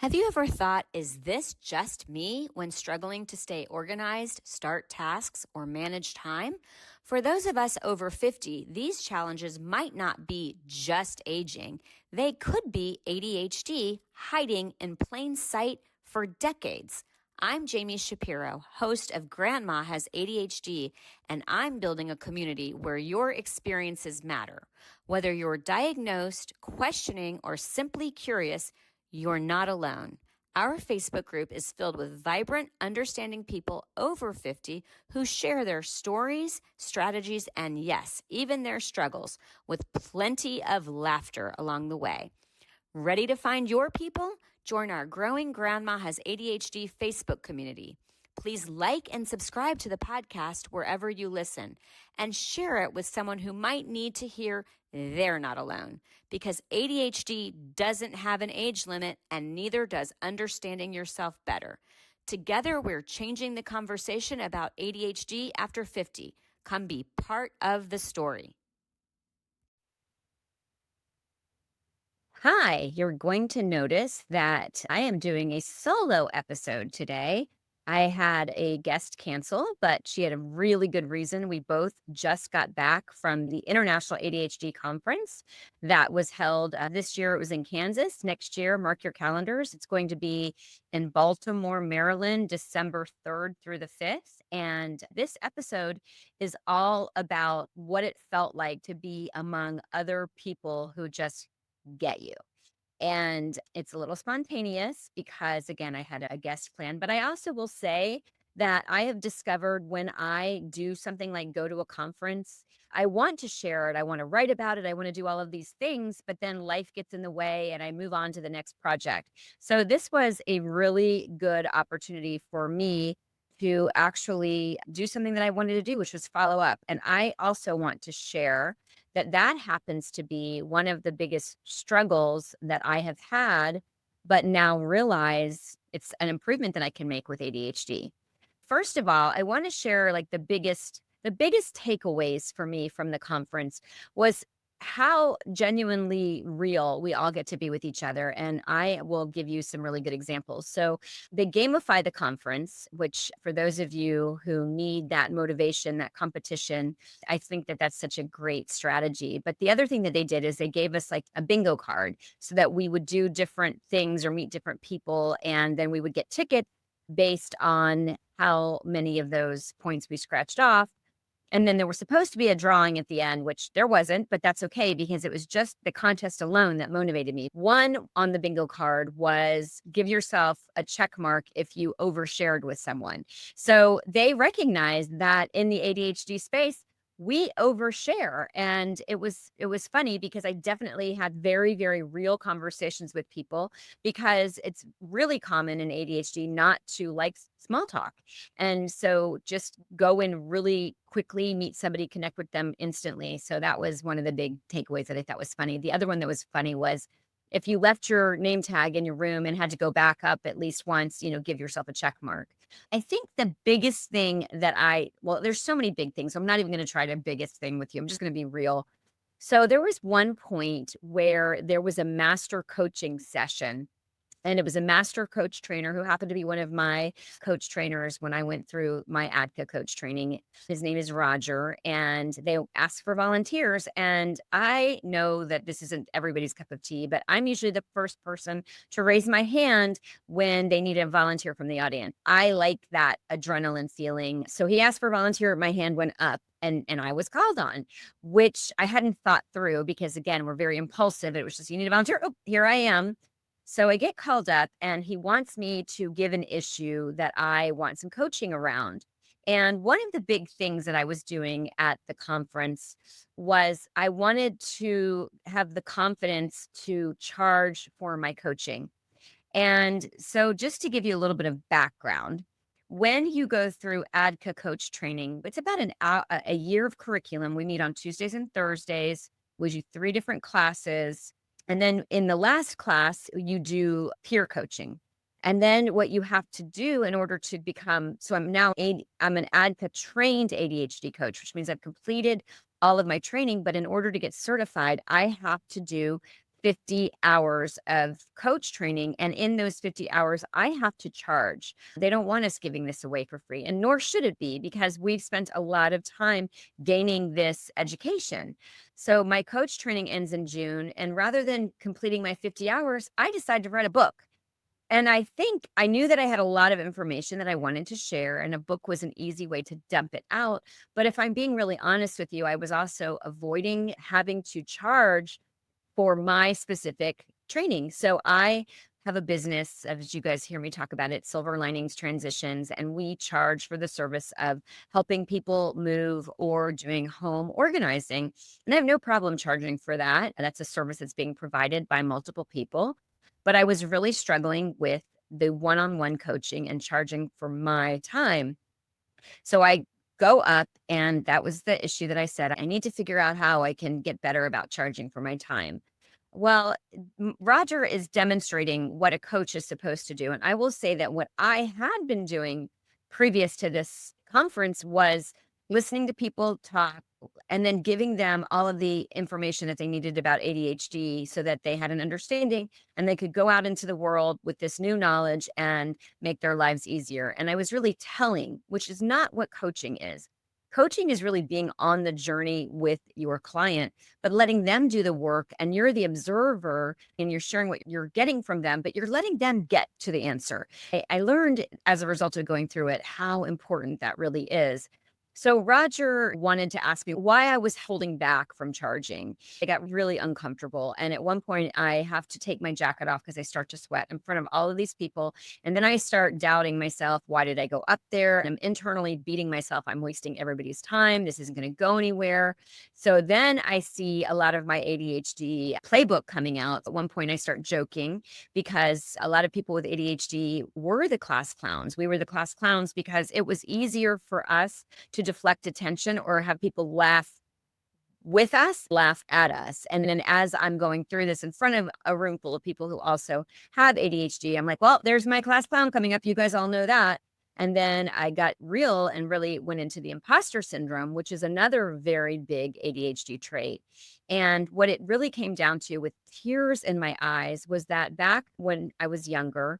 Have you ever thought, is this just me when struggling to stay organized, start tasks, or manage time? For those of us over 50, these challenges might not be just aging. They could be ADHD hiding in plain sight for decades. I'm Jami Shapiro, host of Grandma Has ADHD, and I'm building a community where your experiences matter. Whether you're diagnosed, questioning, or simply curious, you're not alone. Our Facebook group is filled with vibrant, understanding people over 50 who share their stories, strategies, and yes, even their struggles, with plenty of laughter along the way. Ready to find your people? Join our growing Grandma Has ADHD Facebook community. Please like and subscribe to the podcast wherever you listen and share it with someone who might need to hear they're not alone, because ADHD doesn't have an age limit and neither does understanding yourself better. Together, we're changing the conversation about ADHD after 50. Come be part of the story. Hi, you're going to notice that I am doing a solo episode today. I had a guest cancel, but she had a really good reason. We both just got back from the International ADHD Conference that was held this year. It was in Kansas. Next year, mark your calendars. It's going to be in Baltimore, Maryland, December 3rd through the 5th. And this episode is all about what it felt like to be among other people who just get you. And it's a little spontaneous because, again, I had a guest plan. But I also will say that I have discovered when I do something like go to a conference, I want to share it. I want to write about it. I want to do all of these things, but then life gets in the way and I move on to the next project. So this was a really good opportunity for me to actually do something that I wanted to do, which was follow up. And I also want to share that happens to be one of the biggest struggles that I have had, but now realize it's an improvement that I can make with ADHD. First of all, I want to share like the biggest takeaways for me from the conference was how genuinely real we all get to be with each other. And I will give you some really good examples. So they gamify the conference, which for those of you who need that motivation, that competition, I think that that's such a great strategy. But the other thing that they did is they gave us like a bingo card so that we would do different things or meet different people. And then we would get tickets based on how many of those points we scratched off. And then there was supposed to be a drawing at the end, which there wasn't, but that's okay because it was just the contest alone that motivated me. One on the bingo card was give yourself a check mark if you overshared with someone. So they recognized that in the ADHD space, we overshare. And it was funny because I definitely had very, very real conversations with people because it's really common in ADHD not to like small talk. And so just go in really quickly, meet somebody, connect with them instantly. So that was one of the big takeaways that I thought was funny. The other one that was funny was if you left your name tag in your room and had to go back up at least once, give yourself a check mark. I think the biggest thing that well, there's so many big things. So I'm not even going to try the biggest thing with you. I'm just going to be real. So there was one point where there was a master coaching session, and it was a master coach trainer who happened to be one of my coach trainers when I went through my ADCA coach training. His name is Roger, and they asked for volunteers. And I know that this isn't everybody's cup of tea, but I'm usually the first person to raise my hand when they need a volunteer from the audience. I like that adrenaline feeling. So he asked for a volunteer, my hand went up. And I was called on, which I hadn't thought through because, again, we're very impulsive. It was just, you need a volunteer. Oh, here I am. So I get called up and he wants me to give an issue that I want some coaching around. And one of the big things that I was doing at the conference was I wanted to have the confidence to charge for my coaching. And so just to give you a little bit of background, when you go through ADCA coach training, it's about a year of curriculum. We meet on Tuesdays and Thursdays. We do 3 different classes. And then in the last class, you do peer coaching. And then what you have to do in order to become, so I'm an ADCA trained ADHD coach, which means I've completed all of my training. But in order to get certified, I have to do 50 hours of coach training. And in those 50 hours, I have to charge. They don't want us giving this away for free, and nor should it be because we've spent a lot of time gaining this education. So my coach training ends in June. And rather than completing my 50 hours, I decided to write a book. And I think I knew that I had a lot of information that I wanted to share, and a book was an easy way to dump it out. But if I'm being really honest with you, I was also avoiding having to charge for my specific training. So I have a business, as you guys hear me talk about it, Silver Linings Transitions, and we charge for the service of helping people move or doing home organizing. And I have no problem charging for that. That's a service that's being provided by multiple people. But I was really struggling with the one on one coaching and charging for my time. So I go up, and that was the issue that I said, I need to figure out how I can get better about charging for my time. Well, Roger is demonstrating what a coach is supposed to do. And I will say that what I had been doing previous to this conference was listening to people talk and then giving them all of the information that they needed about ADHD so that they had an understanding and they could go out into the world with this new knowledge and make their lives easier. And I was really telling, which is not what coaching is. Coaching is really being on the journey with your client, but letting them do the work, and you're the observer and you're sharing what you're getting from them, but you're letting them get to the answer. I learned as a result of going through it how important that really is. So Roger wanted to ask me why I was holding back from charging. I got really uncomfortable. And at one point, I have to take my jacket off because I start to sweat in front of all of these people. And then I start doubting myself. Why did I go up there? And I'm internally beating myself. I'm wasting everybody's time. This isn't going to go anywhere. So then I see a lot of my ADHD playbook coming out. At one point, I start joking because a lot of people with ADHD were the class clowns. We were the class clowns because it was easier for us to deflect attention or have people laugh with us, laugh at us. And then as I'm going through this in front of a room full of people who also have ADHD, I'm like, well, there's my class clown coming up. You guys all know that. And then I got real and really went into the imposter syndrome, which is another very big ADHD trait. And what it really came down to with tears in my eyes was that back when I was younger,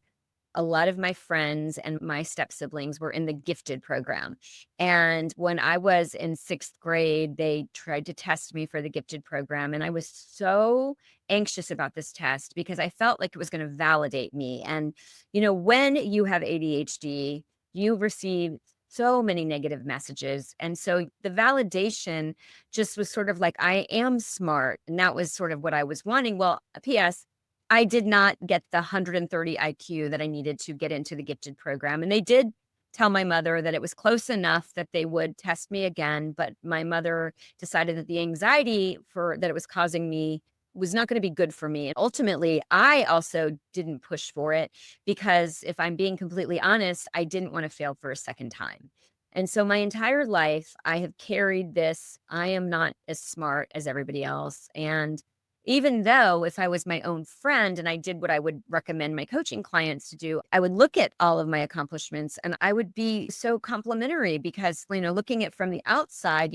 a lot of my friends and my step siblings were in the gifted program. And when I was in sixth grade, they tried to test me for the gifted program. And I was so anxious about this test because I felt like it was going to validate me. And, when you have ADHD, you receive so many negative messages. And so the validation just was sort of like, I am smart. And that was sort of what I was wanting. Well, P.S. I did not get the 130 IQ that I needed to get into the gifted program, and they did tell my mother that it was close enough that they would test me again, but my mother decided that the anxiety for that it was causing me was not gonna be good for me, and ultimately, I also didn't push for it because if I'm being completely honest, I didn't wanna fail for a second time. And so my entire life, I have carried this, I am not as smart as everybody else, and even though if I was my own friend and I did what I would recommend my coaching clients to do, I would look at all of my accomplishments and I would be so complimentary because, looking at from the outside,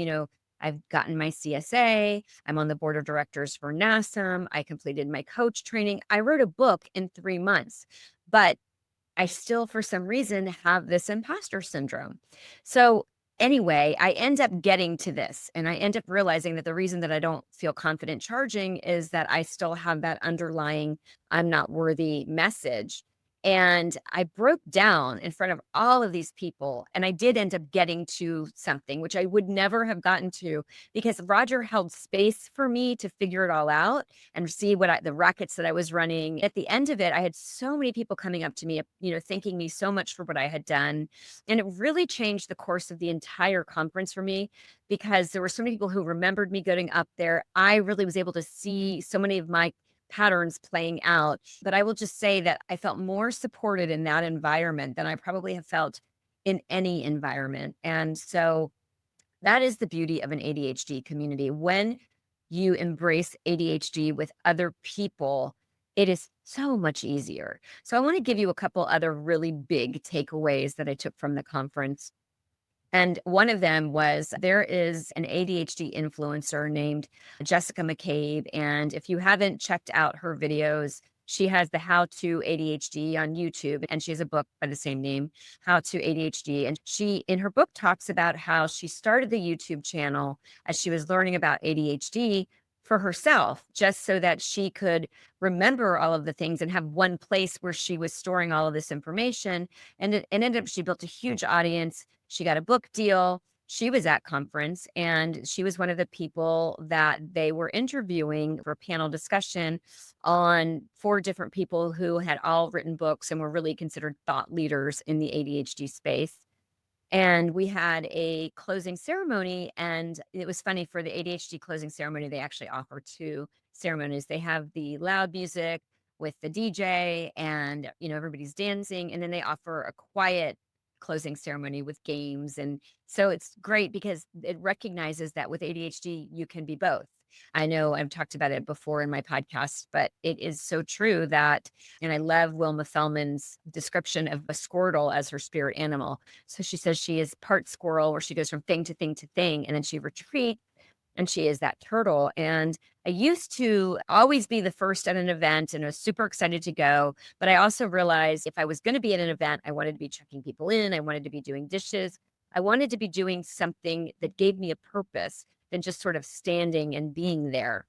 I've gotten my CSA, I'm on the board of directors for NASM, I completed my coach training, I wrote a book in 3 months. But I still, for some reason, have this imposter syndrome. So, anyway, I end up getting to this and I end up realizing that the reason that I don't feel confident charging is that I still have that underlying I'm not worthy message. And I broke down in front of all of these people. And I did end up getting to something, which I would never have gotten to because Roger held space for me to figure it all out and see the rackets that I was running. At the end of it, I had so many people coming up to me, thanking me so much for what I had done. And it really changed the course of the entire conference for me because there were so many people who remembered me going up there. I really was able to see so many of my patterns playing out. But I will just say that I felt more supported in that environment than I probably have felt in any environment. And so that is the beauty of an ADHD community. When you embrace ADHD with other people, it is so much easier. So I want to give you a couple other really big takeaways that I took from the conference. And one of them was there is an ADHD influencer named Jessica McCabe. And if you haven't checked out her videos, she has the How to ADHD on YouTube, and she has a book by the same name, How to ADHD. And she, in her book, talks about how she started the YouTube channel as she was learning about ADHD for herself, just so that she could remember all of the things and have one place where she was storing all of this information. And it ended up, she built a huge audience. She got a book deal. She was at conference, and she was one of the people that they were interviewing for a panel discussion on 4 different people who had all written books and were really considered thought leaders in the ADHD space. And we had a closing ceremony, and it was funny for the ADHD closing ceremony, they actually offer 2 ceremonies. They have the loud music with the DJ and, everybody's dancing, and then they offer a quiet closing ceremony with games. And so it's great because it recognizes that with ADHD, you can be both. I know I've talked about it before in my podcast, but it is so true that, and I love Wilma Fellman's description of a squirtle as her spirit animal. So she says she is part squirrel, where she goes from thing to thing to thing, and then she retreats and she is that turtle. And I used to always be the first at an event and I was super excited to go. But I also realized if I was going to be at an event, I wanted to be checking people in, I wanted to be doing dishes, I wanted to be doing something that gave me a purpose than just sort of standing and being there.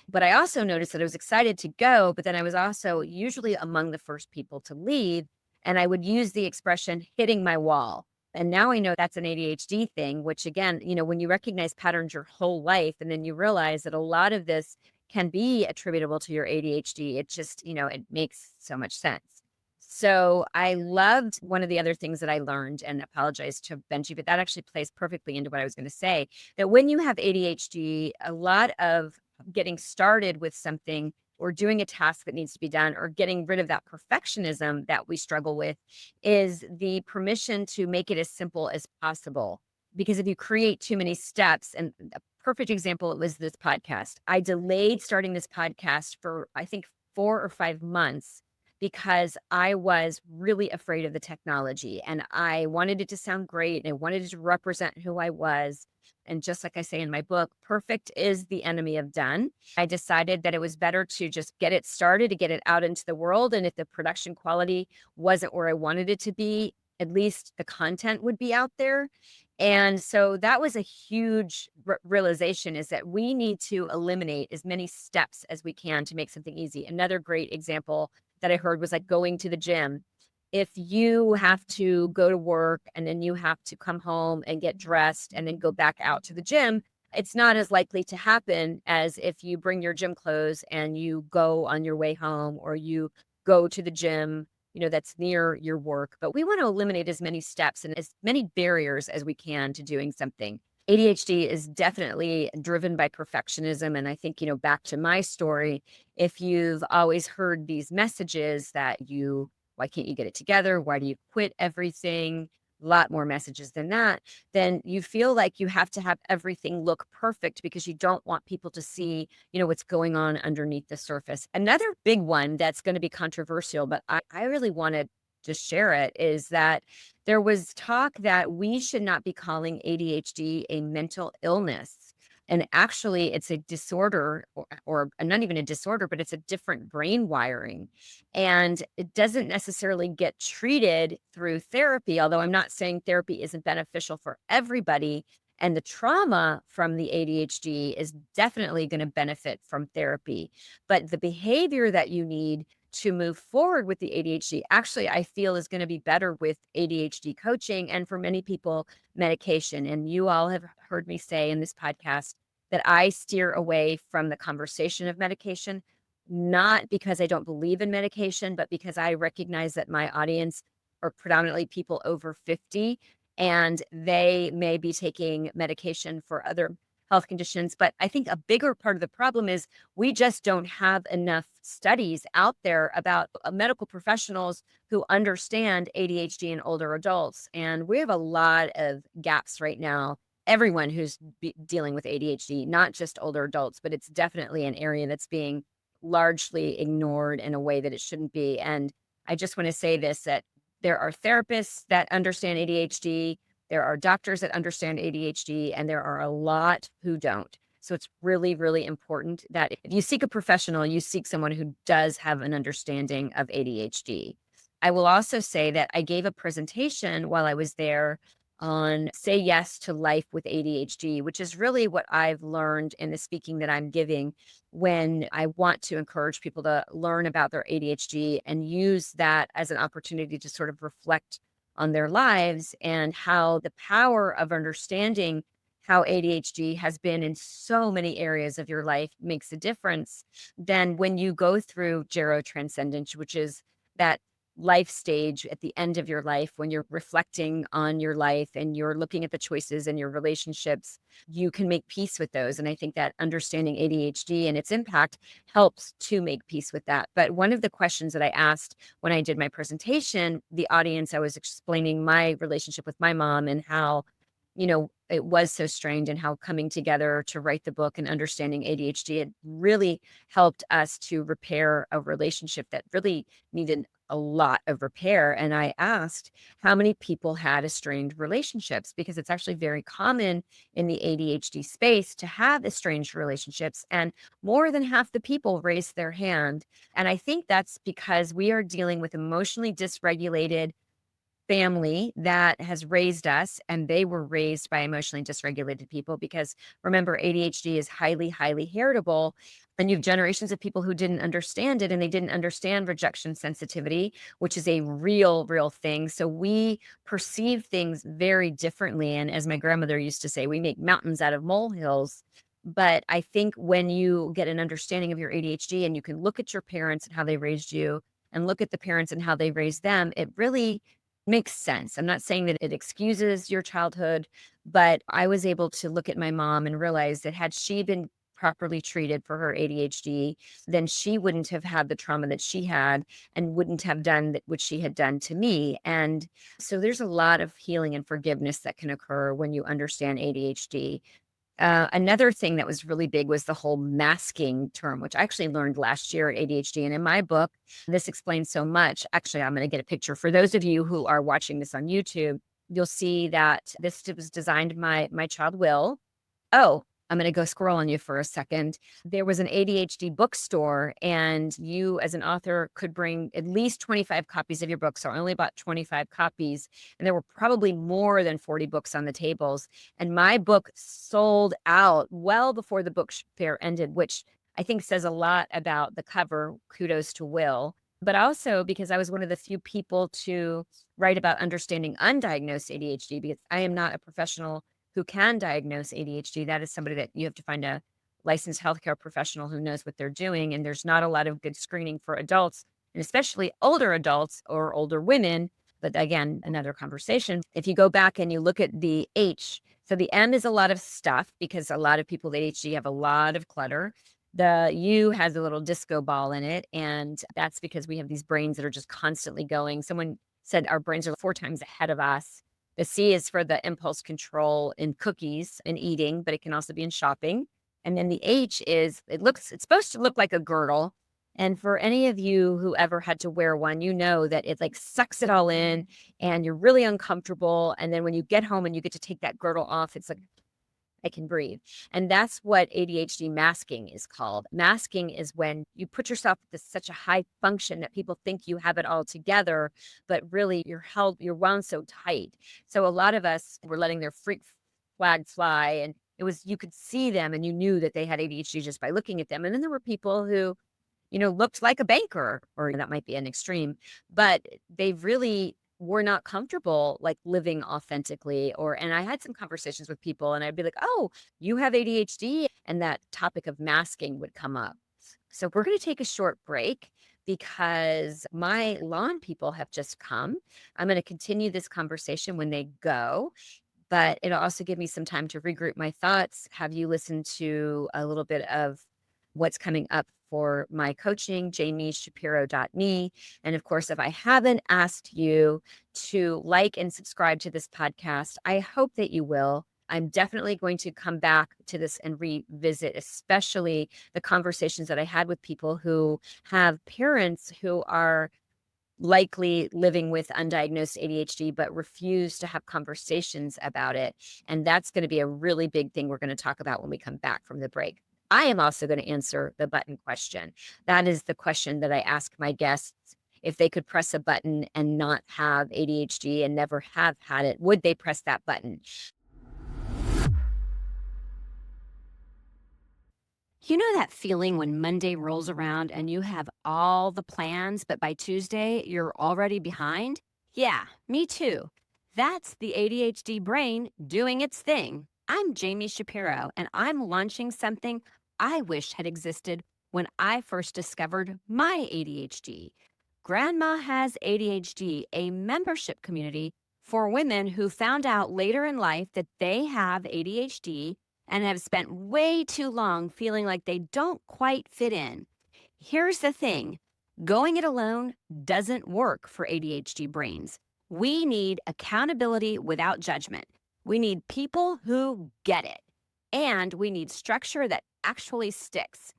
But I also noticed that I was excited to go, but then I was also usually among the first people to leave. And I would use the expression hitting my wall. And now I know that's an ADHD thing, which again, when you recognize patterns your whole life and then you realize that a lot of this can be attributable to your ADHD, it just, it makes so much sense. So I loved one of the other things that I learned, and apologize to Benji, but that actually plays perfectly into what I was going to say, that when you have ADHD, a lot of getting started with something or doing a task that needs to be done or getting rid of that perfectionism that we struggle with is the permission to make it as simple as possible. Because if you create too many steps, and a perfect example was this podcast, I delayed starting this podcast for, I think, 4 or 5 months because I was really afraid of the technology and I wanted it to sound great and I wanted it to represent who I was. And just like I say in my book, perfect is the enemy of done. I decided that it was better to just get it started, to get it out into the world. And if the production quality wasn't where I wanted it to be, at least the content would be out there. And so that was a huge realization, is that we need to eliminate as many steps as we can to make something easy. Another great example that I heard was like going to the gym. If you have to go to work and then you have to come home and get dressed and then go back out to the gym, it's not as likely to happen as if you bring your gym clothes and you go on your way home, or you go to the gym, that's near your work. But we want to eliminate as many steps and as many barriers as we can to doing something. ADHD is definitely driven by perfectionism. And I think, back to my story, if you've always heard these messages that why can't you get it together? Why do you quit everything? A lot more messages than that. Then you feel like you have to have everything look perfect because you don't want people to see, what's going on underneath the surface. Another big one that's going to be controversial, but I really wanted to share it, is that there was talk that we should not be calling ADHD a mental illness. And actually, it's a disorder, or not even a disorder, but it's a different brain wiring. And it doesn't necessarily get treated through therapy, although I'm not saying therapy isn't beneficial for everybody. And the trauma from the ADHD is definitely going to benefit from therapy. But the behavior that you need to move forward with the ADHD, actually, I feel is going to be better with ADHD coaching, and for many people, medication. And you all have heard me say in this podcast that I steer away from the conversation of medication, not because I don't believe in medication, but because I recognize that my audience are predominantly people over 50, and they may be taking medication for other health conditions. But I think a bigger part of the problem is we just don't have enough studies out there about medical professionals who understand ADHD in older adults. And we have a lot of gaps right now. Everyone who's dealing with ADHD, not just older adults, but it's definitely an area that's being largely ignored in a way that it shouldn't be. And I just want to say this, that there are therapists that understand ADHD. There are doctors that understand ADHD, and there are a lot who don't. So it's really, really important that if you seek a professional, you seek someone who does have an understanding of ADHD. I will also say that I gave a presentation while I was there on say yes to life with ADHD, which is really what I've learned in the speaking that I'm giving when I want to encourage people to learn about their ADHD and use that as an opportunity to sort of reflect on their lives and how the power of understanding how ADHD has been in so many areas of your life makes a difference. Then when you go through gerotranscendence, which is that life stage at the end of your life when you're reflecting on your life and you're looking at the choices and your relationships, you can make peace with those. And I think that understanding ADHD and its impact helps to make peace with that. But one of the questions that I asked when I did my presentation, the audience, I was explaining my relationship with my mom and how, it was so strained and how coming together to write the book and understanding ADHD, it really helped us to repair a relationship that really needed a lot of repair. And I asked how many people had estranged relationships because it's actually very common in the ADHD space to have estranged relationships. And more than half the people raised their hand. And I think that's because we are dealing with emotionally dysregulated family that has raised us, and they were raised by emotionally dysregulated people because remember, ADHD is highly, highly heritable. And you have generations of people who didn't understand it and they didn't understand rejection sensitivity, which is a real, real thing. So we perceive things very differently. And as my grandmother used to say, we make mountains out of molehills. But I think when you get an understanding of your ADHD and you can look at your parents and how they raised you and look at the parents and how they raised them, it really makes sense. I'm not saying that it excuses your childhood, but I was able to look at my mom and realize that had she been properly treated for her ADHD, then she wouldn't have had the trauma that she had and wouldn't have done what she had done to me. And so there's a lot of healing and forgiveness that can occur when you understand ADHD. Another thing that was really big was the whole masking term, which I actually learned last year at ADHD. And in my book, this explains so much. Actually, I'm going to get a picture. For those of you who are watching this on YouTube, you'll see that this was designed by my child, Will. Oh, I'm going to go scroll on you for a second. There was an ADHD bookstore, and you, as an author, could bring at least 25 copies of your book. So I only bought 25 copies, and there were probably more than 40 books on the tables. And my book sold out well before the book fair ended, which I think says a lot about the cover. Kudos to Will. But also because I was one of the few people to write about understanding undiagnosed ADHD, because I am not a professional who can diagnose ADHD. That is somebody that you have to find a licensed healthcare professional who knows what they're doing. And there's not a lot of good screening for adults, and especially older adults or older women. But again, another conversation. If you go back and you look at the H, so the M is a lot of stuff because a lot of people with ADHD have a lot of clutter. The U has a little disco ball in it. And that's because we have these brains that are just constantly going. Someone said our brains are 4 times ahead of us. The C is for the impulse control in cookies and eating, but it can also be in shopping. And then the H is, it's supposed to look like a girdle. And for any of you who ever had to wear one, you know that it like sucks it all in and you're really uncomfortable. And then when you get home and you get to take that girdle off, it's like, I can breathe. And that's what ADHD masking is called. Masking is when you put yourself at such a high function that people think you have it all together, but really you're wound so tight. So a lot of us were letting their freak flag fly, and you could see them and you knew that they had ADHD just by looking at them. And then there were people who looked like a banker, or that might be an extreme, but they really were not comfortable like living authentically. And I had some conversations with people and I'd be like, oh, you have ADHD. And that topic of masking would come up. So we're going to take a short break because my lawn people have just come. I'm going to continue this conversation when they go, but it'll also give me some time to regroup my thoughts, have you listen to a little bit of what's coming up for my coaching, jamishapiro.me. And of course, if I haven't asked you to like and subscribe to this podcast, I hope that you will. I'm definitely going to come back to this and revisit, especially the conversations that I had with people who have parents who are likely living with undiagnosed ADHD, but refuse to have conversations about it. And that's going to be a really big thing we're going to talk about when we come back from the break. I am also going to answer the button question. That is the question that I ask my guests. If they could press a button and not have ADHD and never have had it, would they press that button? You know that feeling when Monday rolls around and you have all the plans, but by Tuesday you're already behind? Yeah, me too. That's the ADHD brain doing its thing. I'm Jamie Shapiro, and I'm launching something I wish had existed when I first discovered my ADHD. Grandma Has ADHD, a membership community for women who found out later in life that they have ADHD and have spent way too long feeling like they don't quite fit in. Here's the thing, going it alone doesn't work for ADHD brains. We need accountability without judgment. We need people who get it. And we need structure that actually sticks.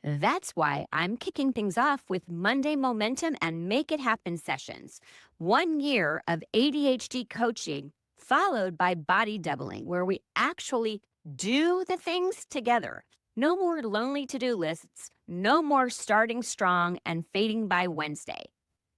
That's why I'm kicking things off with Monday Momentum and Make It Happen sessions. 1 year of ADHD coaching, followed by body doubling, where we actually do the things together. No more lonely to do lists, no more starting strong and fading by Wednesday.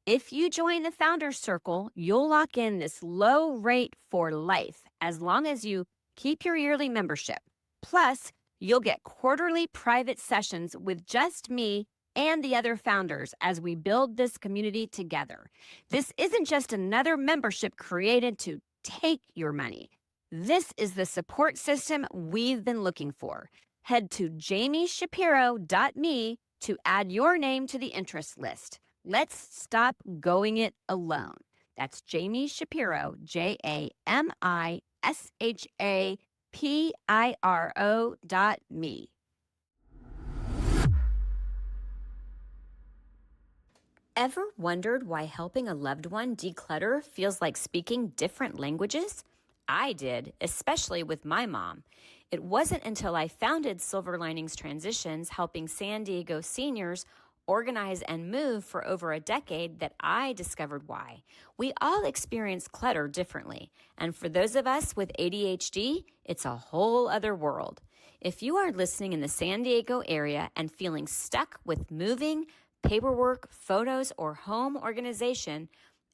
If you join the Founders Circle, you'll lock in this low rate for life as long as you keep your yearly membership. Plus, you'll get quarterly private sessions with just me and the other founders as we build this community together. This isn't just another membership created to take your money. This is the support system we've been looking for. Head to jamieshapiro.me to add your name to the interest list. Let's stop going it alone. That's Jamie Shapiro, JamiShapiro.me. Ever wondered why helping a loved one declutter feels like speaking different languages? I did, especially with my mom. It wasn't until I founded Silver Linings Transitions, helping San Diego seniors organize and move for over a decade, that I discovered why. We all experience clutter differently, and for those of us with ADHD, it's a whole other world. If you are listening in the San Diego area and feeling stuck with moving, paperwork, photos, or home organization,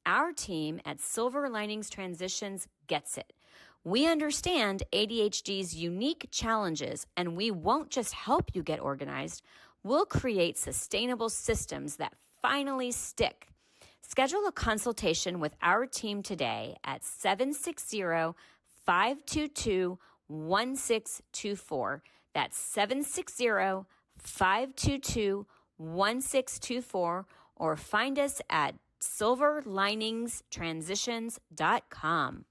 our team at Silver Linings Transitions gets it. We understand ADHD's unique challenges, and we won't just help you get organized, we'll create sustainable systems that finally stick. Schedule a consultation with our team today at 760-522-1624. That's 760-522-1624, or find us at silverliningstransitions.com.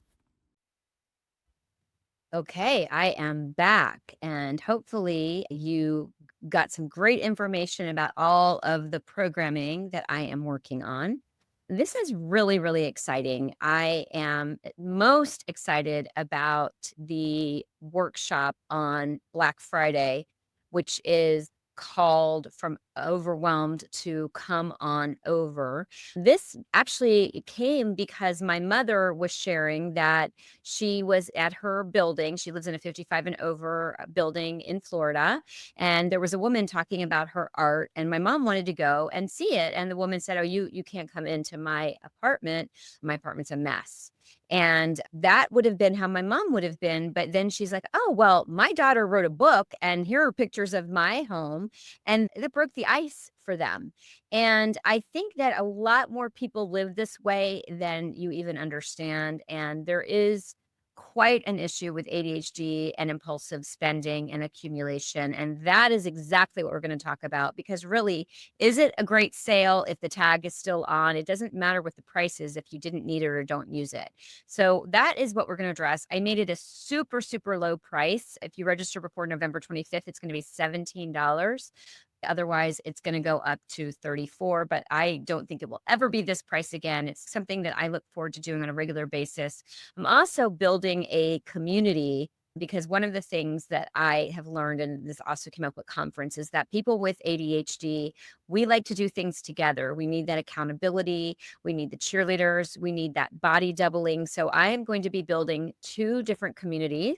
Okay, I am back, and hopefully you got some great information about all of the programming that I am working on. This is really, really exciting. I am most excited about the workshop on Black Friday, which is called From Overwhelmed to Come On Over. This actually came because my mother was sharing that she was at her building. She lives in a 55 and over building in Florida. And there was a woman talking about her art, and my mom wanted to go and see it. And the woman said, "Oh, you can't come into my apartment. My apartment's a mess." And that would have been how my mom would have been. But then she's like, "Oh, well, my daughter wrote a book, and here are pictures of my home." And it broke the ice for them. And I think that a lot more people live this way than you even understand. And there is quite an issue with ADHD and impulsive spending and accumulation. And that is exactly what we're going to talk about, because really, is it a great sale if the tag is still on? It doesn't matter what the price is if you didn't need it or don't use it. So that is what we're going to address. I made it a super, super low price. If you register before November 25th, it's going to be $17. Otherwise, it's going to go up to 34, but I don't think it will ever be this price again. It's something that I look forward to doing on a regular basis. I'm also building a community because one of the things that I have learned, and this also came up with conference, is that people with ADHD, we like to do things together. We need that accountability. We need the cheerleaders. We need that body doubling. So I am going to be building two different communities.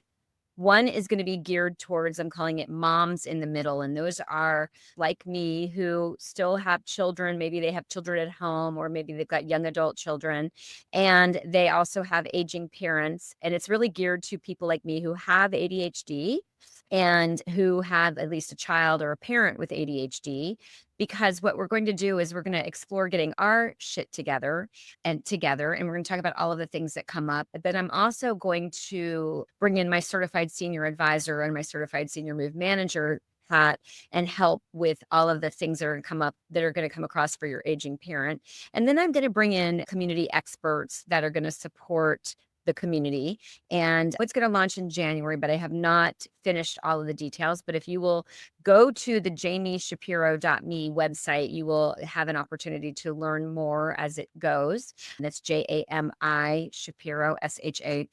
One is going to be geared towards, I'm calling it moms in the middle. And those are like me who still have children. Maybe they have children at home, or maybe they've got young adult children. And they also have aging parents. And it's really geared to people like me who have ADHD and who have at least a child or a parent with ADHD. Because what we're going to do is we're going to explore getting our shit together, and we're going to talk about all of the things that come up. But then I'm also going to bring in my certified senior advisor and my certified senior move manager hat and help with all of the things that are going to come across for your aging parent. And then I'm going to bring in community experts that are going to support the community. And it's going to launch in January, but I have not finished all of the details. But if you will go to the jamishapiro.me website, you will have an opportunity to learn more as it goes. And that's Jami Shapiro, SHAPIRO.me,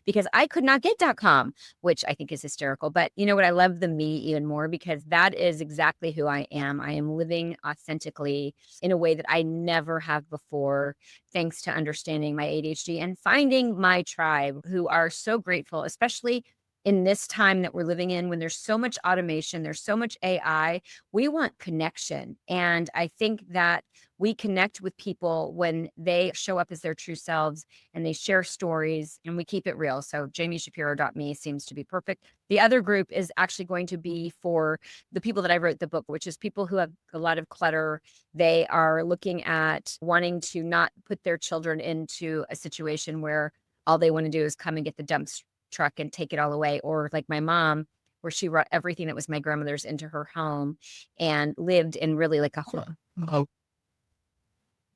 because I could not get .com, which I think is hysterical. But you know what? I love the me even more, because that is exactly who I am. I am living authentically in a way that I never have before, thanks to understanding my ADHD and finding my tribe who are so grateful, especially in this time that we're living in when there's so much automation, there's so much AI. We want connection. And I think that we connect with people when they show up as their true selves and they share stories and we keep it real. So jamishapiro.me seems to be perfect. The other group is actually going to be for the people that I wrote the book, which is people who have a lot of clutter. They are looking at wanting to not put their children into a situation where all they want to do is come and get the dump truck and take it all away. Or like my mom, where she brought everything that was my grandmother's into her home and lived in really like a home. Oh.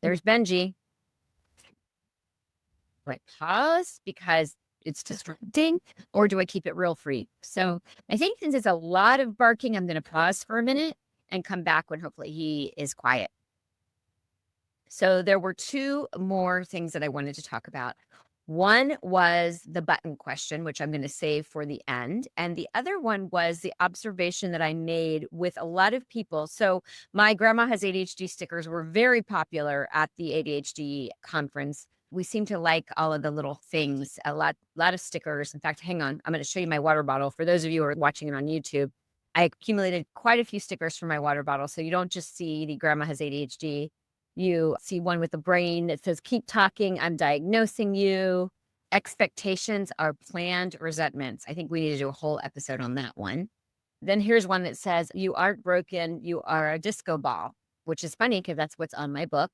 There's Benji. Do I pause because it's distracting, or do I keep it real free? So I think since it's a lot of barking, I'm going to pause for a minute and come back when hopefully he is quiet. So there were two more things that I wanted to talk about. One was the button question, which I'm going to save for the end. And the other one was the observation that I made with a lot of people. So my Grandma Has ADHD stickers were very popular at the ADHD conference. We seem to like all of the little things, a lot of stickers. In fact, hang on, I'm going to show you my water bottle. For those of you who are watching it on YouTube, I accumulated quite a few stickers for my water bottle. So you don't just see the Grandma Has ADHD. You see one with a brain that says, keep talking, I'm diagnosing you. Expectations are planned resentments. I think we need to do a whole episode on that one. Then here's one that says, you aren't broken, you are a disco ball, which is funny because that's what's on my book.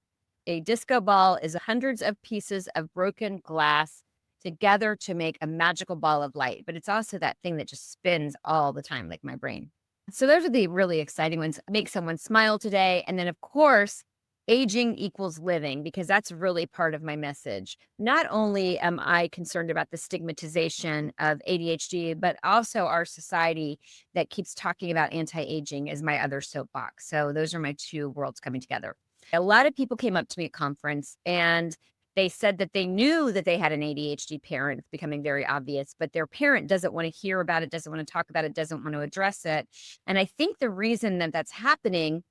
A disco ball is hundreds of pieces of broken glass together to make a magical ball of light. But it's also that thing that just spins all the time, like my brain. So those are the really exciting ones. Make someone smile today. And then, of course, aging equals living, because that's really part of my message. Not only am I concerned about the stigmatization of ADHD, but also our society that keeps talking about anti-aging as my other soapbox. So those are my two worlds coming together. A lot of people came up to me at conference and they said that they knew that they had an ADHD parent. It's becoming very obvious, but their parent doesn't want to hear about it, doesn't want to talk about it, doesn't want to address it. And I think the reason that that's happening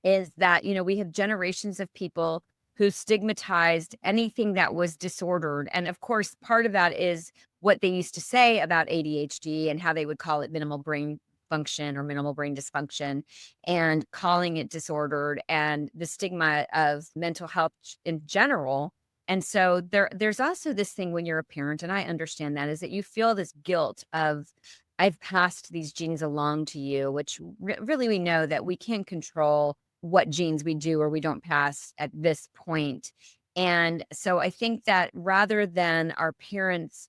is that, we have generations of people who stigmatized anything that was disordered. And of course, part of that is what they used to say about ADHD and how they would call it minimal brain function or minimal brain dysfunction, and calling it disordered, and the stigma of mental health in general. And so there's also this thing when you're a parent, and I understand that, is that you feel this guilt of, I've passed these genes along to you, which really we know that we can't control what genes we do or we don't pass at this point. And so I think that rather than our parents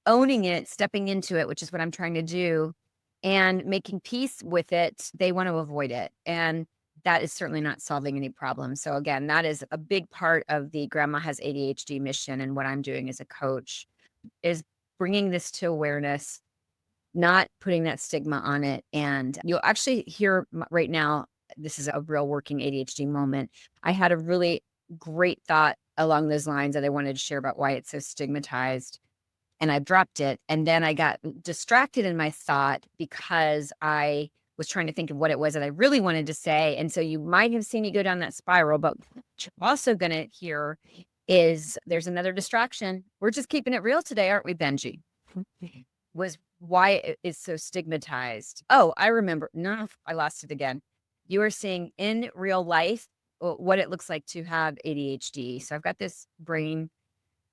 owning it, stepping into it, which is what I'm trying to do, and making peace with it, they want to avoid it. And that is certainly not solving any problems. So again, that is a big part of the Grandma Has ADHD mission. And what I'm doing as a coach is bringing this to awareness, not putting that stigma on it. And you'll actually hear right now, this is a real working ADHD moment. I had a really great thought along those lines that I wanted to share about why it's so stigmatized. and I dropped it. And then I got distracted in my thought because I was trying to think of what it was that I really wanted to say. And so you might have seen me go down that spiral, but what you're also going to hear is there's another distraction. We're just keeping it real today, aren't we, Benji? Was why it is so stigmatized. Oh, I remember. No, I lost it again. You are seeing in real life what it looks like to have ADHD. So I've got this brain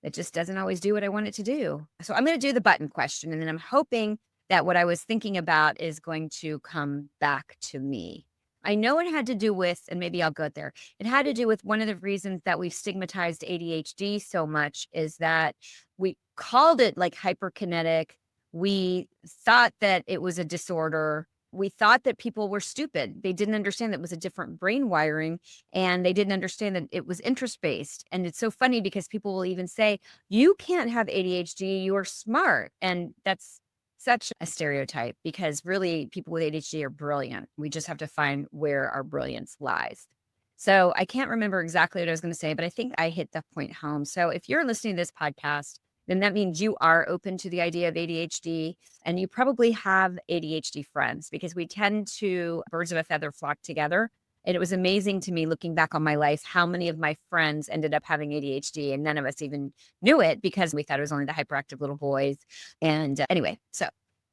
that just doesn't always do what I want it to do. So I'm going to do the button question, and then I'm hoping that what I was thinking about is going to come back to me. I know it had to do with, and maybe I'll go there. It had to do with one of the reasons that we've stigmatized ADHD so much is that we called it like hyperkinetic. We thought that it was a disorder. We thought that people were stupid. They didn't understand that it was a different brain wiring, and they didn't understand that it was interest based. And it's so funny because people will even say, you can't have ADHD, you're smart. And that's such a stereotype because really people with ADHD are brilliant. We just have to find where our brilliance lies. So I can't remember exactly what I was going to say, but I think I hit the point home. So if you're listening to this podcast, then that means you are open to the idea of ADHD and you probably have ADHD friends because we tend to birds of a feather flock together. And it was amazing to me looking back on my life, how many of my friends ended up having ADHD and none of us even knew it because we thought it was only the hyperactive little boys. And anyway, so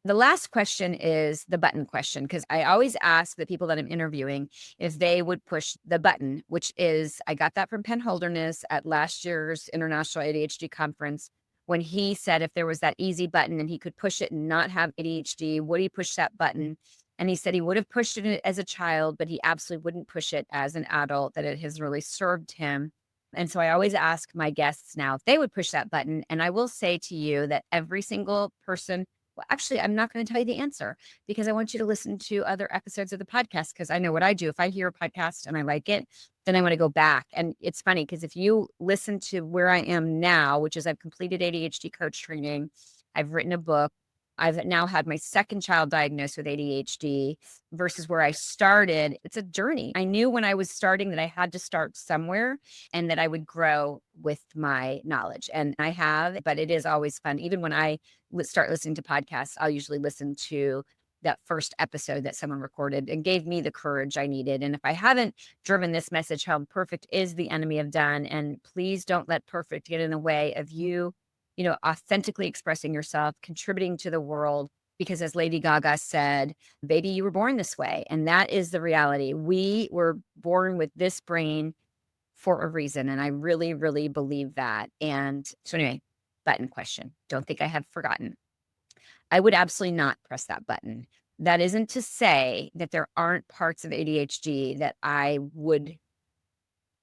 the last question is the button question, because I always ask the people that I'm interviewing if they would push the button, which is, I got that from Penn Holderness at last year's International ADHD Conference when he said if there was that easy button and he could push it and not have ADHD, would he push that button? And he said he would have pushed it as a child, but he absolutely wouldn't push it as an adult, that it has really served him. And so I always ask my guests now if they would push that button. And I will say to you that every single person, well, actually, I'm not going to tell you the answer because I want you to listen to other episodes of the podcast because I know what I do. If I hear a podcast and I like it, then I want to go back. And it's funny because if you listen to where I am now, which is I've completed ADHD coach training, I've written a book, I've now had my second child diagnosed with ADHD versus where I started. It's a journey. I knew when I was starting that I had to start somewhere and that I would grow with my knowledge. And I have, but it is always fun. Even when I start listening to podcasts, I'll usually listen to that first episode that someone recorded and gave me the courage I needed. And if I haven't driven this message home, perfect is the enemy of done. And please don't let perfect get in the way of you, authentically expressing yourself, contributing to the world. Because as Lady Gaga said, baby, you were born this way. And that is the reality. We were born with this brain for a reason. And I really, really believe that. And so anyway, button question. Don't think I have forgotten. I would absolutely not press that button. That isn't to say that there aren't parts of ADHD that I would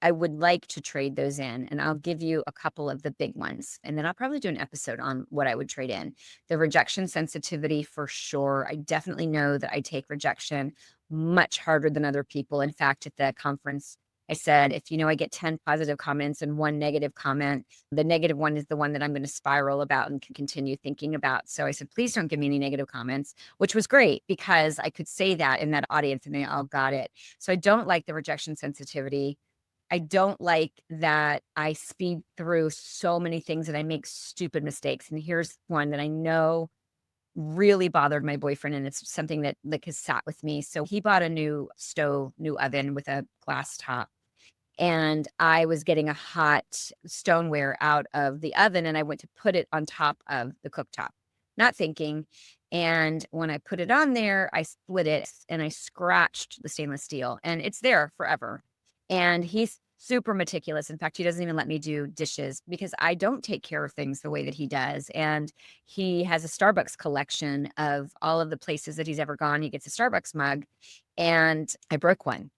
like to trade those in, and I'll give you a couple of the big ones. And then I'll probably do an episode on what I would trade in. The rejection sensitivity for sure. I definitely know that I take rejection much harder than other people. In fact, at the conference, I said, if I get 10 positive comments and one negative comment, the negative one is the one that I'm going to spiral about and continue thinking about. So I said, please don't give me any negative comments, which was great because I could say that in that audience and they all got it. So I don't like the rejection sensitivity. I don't like that I speed through so many things and I make stupid mistakes. And here's one that I know really bothered my boyfriend, and it's something that has sat with me. So he bought a new stove, new oven with a glass top. And I was getting a hot stoneware out of the oven and I went to put it on top of the cooktop, not thinking. And when I put it on there, I split it and I scratched the stainless steel and it's there forever. And he's super meticulous. In fact, he doesn't even let me do dishes because I don't take care of things the way that he does. And he has a Starbucks collection of all of the places that he's ever gone. He gets a Starbucks mug and I broke one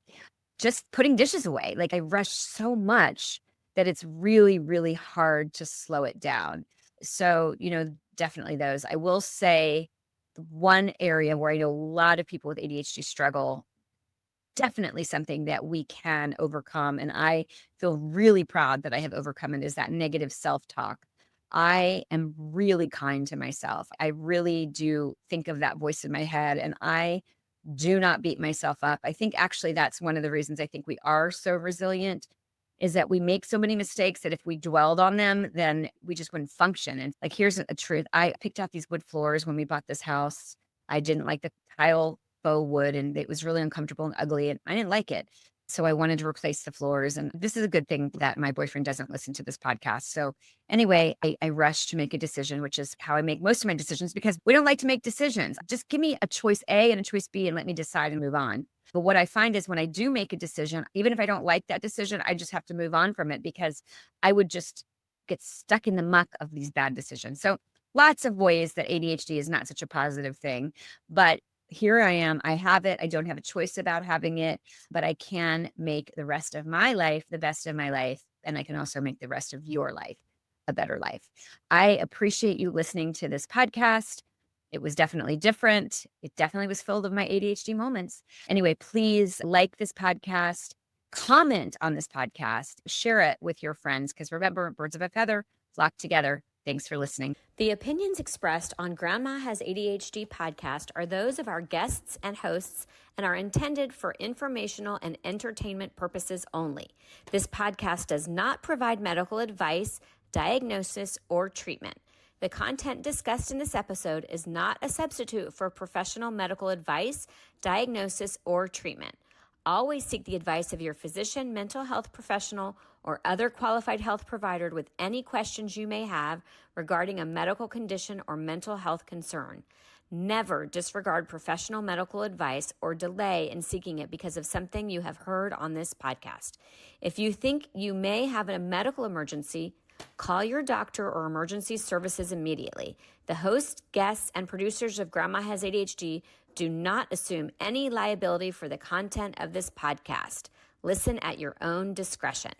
just putting dishes away. Like I rush so much that it's really, really hard to slow it down. So, definitely those. I will say the one area where I know a lot of people with ADHD struggle, definitely something that we can overcome. And I feel really proud that I have overcome it is that negative self-talk. I am really kind to myself. I really do think of that voice in my head and I do not beat myself up. I think actually that's one of the reasons I think we are so resilient is that we make so many mistakes that if we dwelled on them, then we just wouldn't function. And like, here's a truth. I picked out these wood floors when we bought this house. I didn't like the tile faux wood, and it was really uncomfortable and ugly, and I didn't like it. So I wanted to replace the floors. And this is a good thing that my boyfriend doesn't listen to this podcast. So anyway, I rushed to make a decision, which is how I make most of my decisions, because we don't like to make decisions. Just give me a choice A and a choice B and let me decide and move on. But what I find is when I do make a decision, even if I don't like that decision, I just have to move on from it, because I would just get stuck in the muck of these bad decisions. So lots of ways that ADHD is not such a positive thing, but here I am. I have it. I don't have a choice about having it, but I can make the rest of my life the best of my life. And I can also make the rest of your life a better life. I appreciate you listening to this podcast. It was definitely different. It definitely was filled with my ADHD moments. Anyway, please like this podcast, comment on this podcast, share it with your friends, because remember, birds of a feather flock together. Thanks for listening. The opinions expressed on Grandma Has ADHD podcast are those of our guests and hosts and are intended for informational and entertainment purposes only. This podcast does not provide medical advice, diagnosis, or treatment. The content discussed in this episode is not a substitute for professional medical advice, diagnosis, or treatment. Always seek the advice of your physician, mental health professional, or other qualified health provider with any questions you may have regarding a medical condition or mental health concern. Never disregard professional medical advice or delay in seeking it because of something you have heard on this podcast. If you think you may have a medical emergency, call your doctor or emergency services immediately. The hosts, guests, and producers of Grandma Has ADHD do not assume any liability for the content of this podcast. Listen at your own discretion.